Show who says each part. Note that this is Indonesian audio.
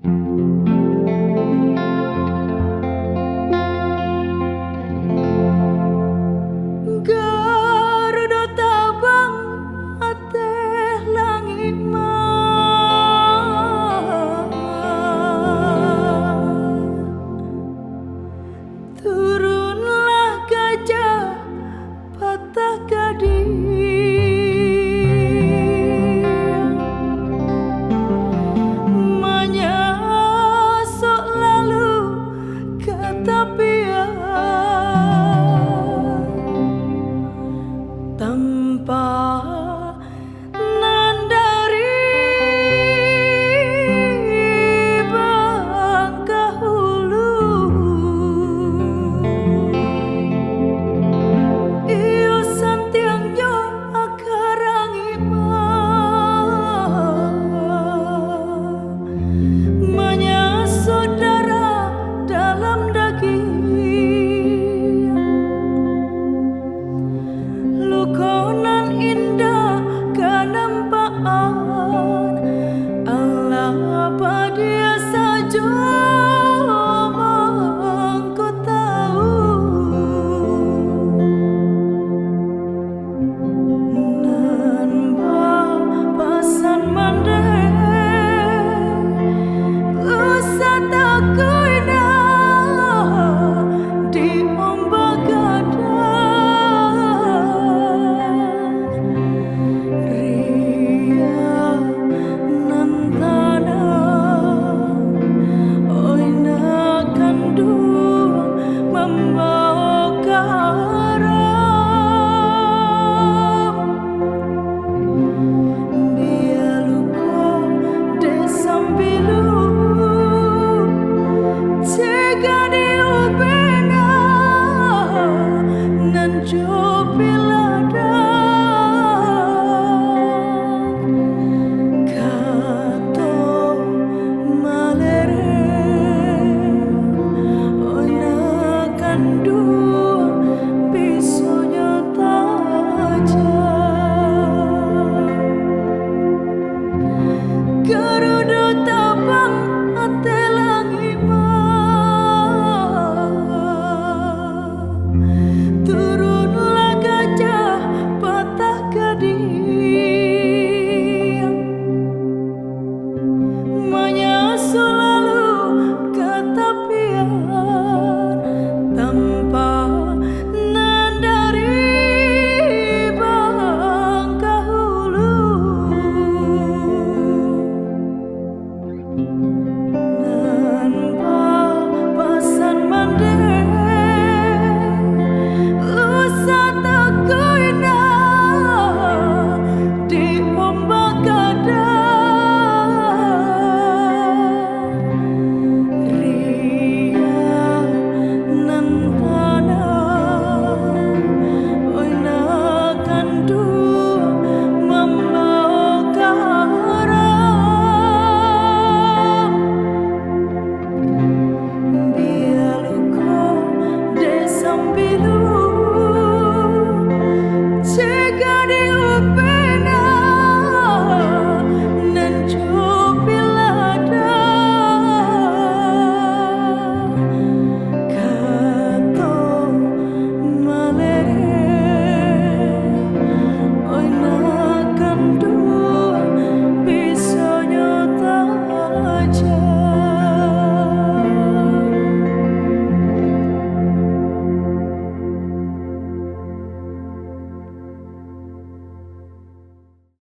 Speaker 1: Garuda tabang ateh langit mah turunlah gajah patah gading menyosok lalu ke tepian tanpa nandari bangka hulu. Iyo santiangnya akarang imah menyasut darah dalam daging lukonan indah kanampaan Allah dia saja mangko tahu nan pasan mandeh usah takuina di ombak ria nantana oina kandung membawa karam bialuko desambilu cega di ubena nan jopilada kato malere oina kandung bisunya tajam Garuda tabang ate langit mah turunlah gajah patah gading menyusul lalu ke tepian tanpa nandari bangka hulu.